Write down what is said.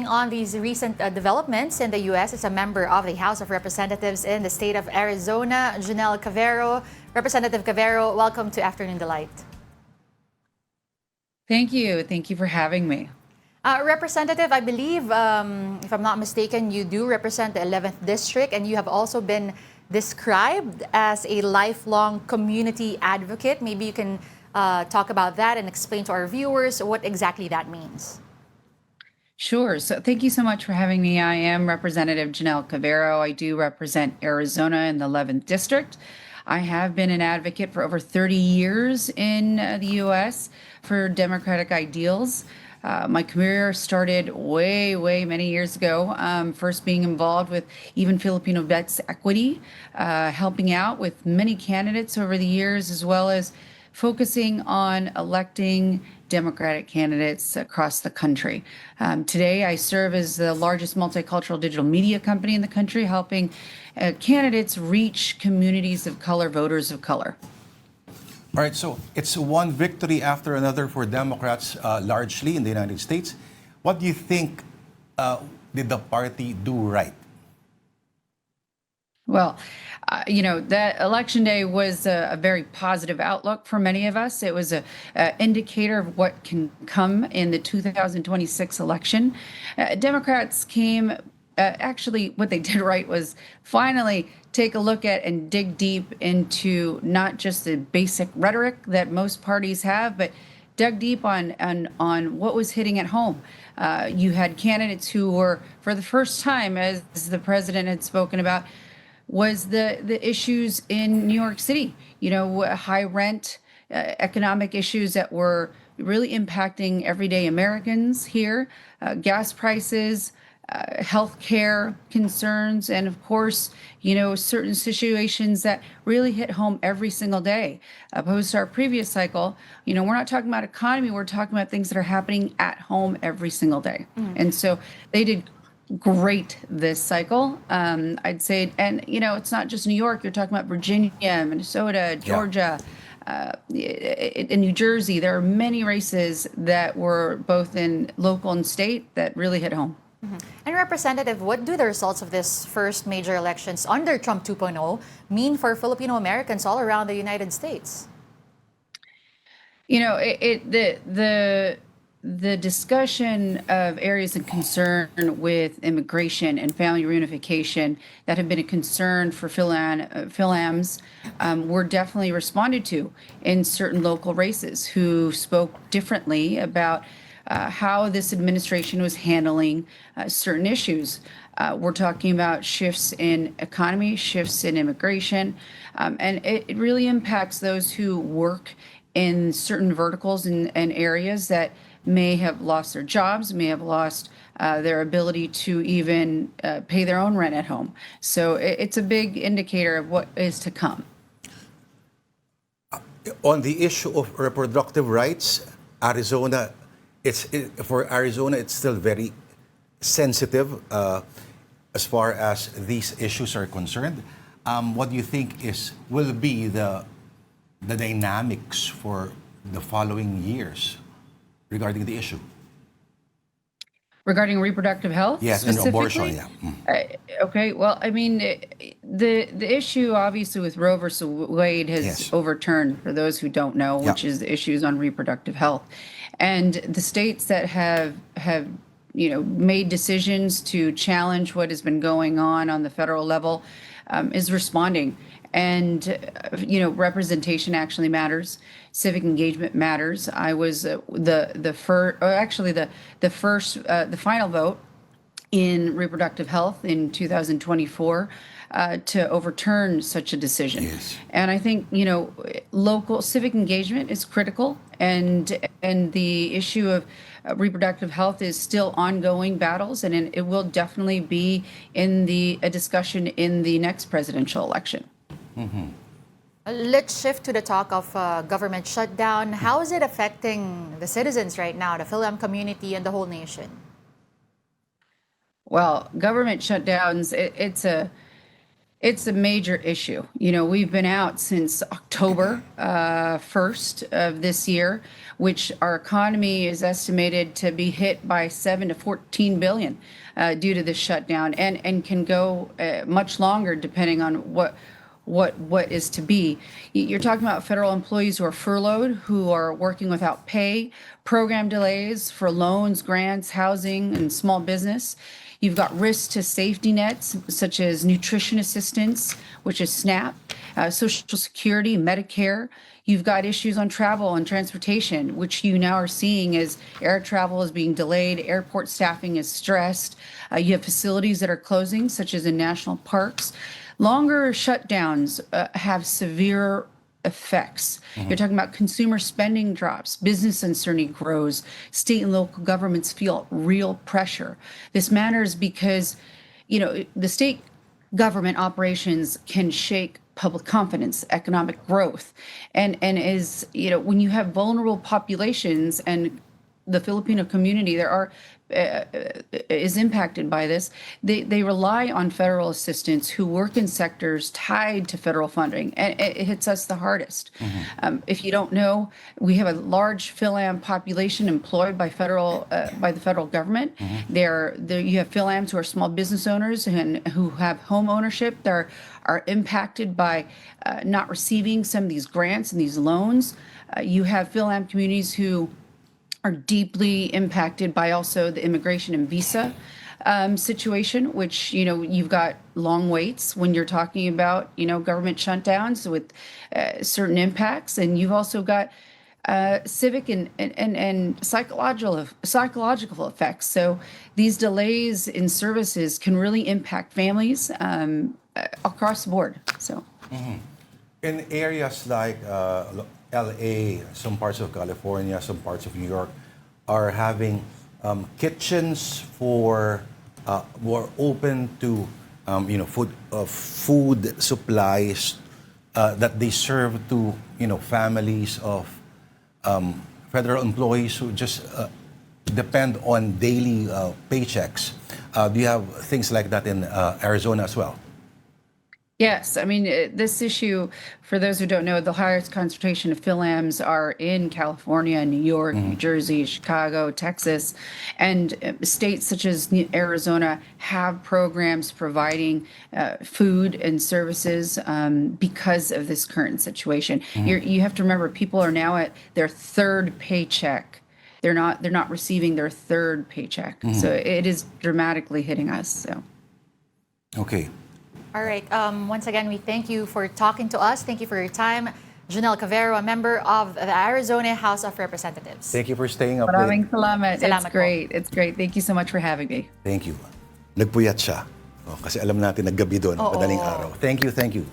reporting on these recent developments in the U.S. is a member of the House of Representatives in the state of Arizona, Junelle Cavero. Representative Cavero, welcome to Afternoon Delight. Thank you. Thank you for having me. Representative, I believe, if I'm not mistaken, you do represent the 11th District, and you have also been described as a lifelong community advocate. Maybe you can talk about that and explain to our viewers what exactly that means. Sure. So thank you so much for having me. I am Representative Junelle Cavero. I do represent Arizona in the 11th District. I have been an advocate for over 30 years in the U.S. for democratic ideals. My career started way many years ago, first being involved with even Filipino vets equity, helping out with many candidates over the years, as well as focusing on electing Democratic candidates across the country. Today, I serve as the largest multicultural digital media company in the country, helping candidates reach communities of color, voters of color. All right, so it's one victory after another for Democrats largely in the United States. What do you think did the party do right? Well, that election day was a very positive outlook for many of us. It was an indicator of what can come in the 2026 election. Democrats came, actually, what they did right was finally take a look at and dig deep into not just the basic rhetoric that most parties have, but dug deep on what was hitting at home. You had candidates who were, for the first time, as the president had spoken about, was the issues in New York City, high rent, economic issues that were really impacting everyday Americans here, gas prices, healthcare concerns, and of course, certain situations that really hit home every single day. Opposed to our previous cycle, we're not talking about economy, we're talking about things that are happening at home every single day. And so they did great this cycle, I'd say. And, it's not just New York, you're talking about Virginia, Minnesota, Georgia, in New Jersey. There are many races that were both in local and state that really hit home. And Representative, what do the results of this first major elections under Trump 2.0 mean for Filipino Americans all around the United States? The discussion of areas of concern with immigration and family reunification that have been a concern for Philams were definitely responded to in certain local races who spoke differently about how this administration was handling certain issues. We're talking about shifts in economy, shifts in immigration, and it really impacts those who work in certain verticals and areas that may have lost their jobs, may have lost their ability to even pay their own rent at home. So it's a big indicator of what is to come. On the issue of reproductive rights, for Arizona, it's still very sensitive as far as these issues are concerned. What do you think will be the dynamics for the following years regarding the issue? Regarding reproductive health? Yes, and abortion, yeah. Okay, well, I mean, the issue obviously with Roe versus Wade has overturned, for those who don't know, which is the issues on reproductive health. And the states that have made decisions to challenge what has been going on the federal level is responding. And representation actually matters. Civic engagement matters. I was the final vote in reproductive health in 2024 to overturn such a decision. Yes. And I think local civic engagement is critical, and the issue of reproductive health is still ongoing battles, and it will definitely be in a discussion in the next presidential election. Let's shift to the talk of government shutdown. How is it affecting the citizens right now, the Philam community, and the whole nation? Well, government shutdowns, It's a major issue. We've been out since October 1st of this year, which our economy is estimated to be hit by 7 to 14 billion due to this shutdown, and can go much longer depending on what is to be. You're talking about federal employees who are furloughed, who are working without pay, program delays for loans, grants, housing, and small business. You've got risks to safety nets, such as nutrition assistance, which is SNAP, Social Security, Medicare. You've got issues on travel and transportation, which you now are seeing as air travel is being delayed, airport staffing is stressed. You have facilities that are closing, such as in national parks. Longer shutdowns have severe effects. You're talking about consumer spending drops, business uncertainty grows, state and local governments feel real pressure. This matters because, the state government operations can shake public confidence, economic growth, and is, when you have vulnerable populations, and the Filipino community is impacted by this. They rely on federal assistance who work in sectors tied to federal funding, and it hits us the hardest. If you don't know, we have a large PhilAm population employed by the federal government. You have PhilAms who are small business owners and who have home ownership. They are impacted by not receiving some of these grants and these loans. You have PhilAm communities who are deeply impacted by also the immigration and visa situation, which, you've got long waits when you're talking about, government shutdowns with certain impacts. And you've also got civic and psychological effects. So these delays in services can really impact families across the board. So In areas like LA, some parts of California, some parts of New York are having kitchens for were open to food supplies that they serve to families of federal employees who just depend on daily paychecks. Do you have things like that in Arizona as well? Yes, I mean, this issue, for those who don't know, the highest concentration of PhilAms are in California, New York, New Jersey, Chicago, Texas, and states such as Arizona have programs providing food and services because of this current situation. You have to remember, people are now at their third paycheck. They're not receiving their third paycheck. So it is dramatically hitting us. So. Okay. All right. Once again, we thank you for talking to us. Thank you for your time. Junelle Cavero, a member of the Arizona House of Representatives. Thank you for staying up Maraming late. salamat. Salamat It's po. great. It's great. Thank you so much for having me. Thank you. Nagpuyat siya. Kasi alam natin naggabi doon, Oo. madaling araw. Thank you, thank you.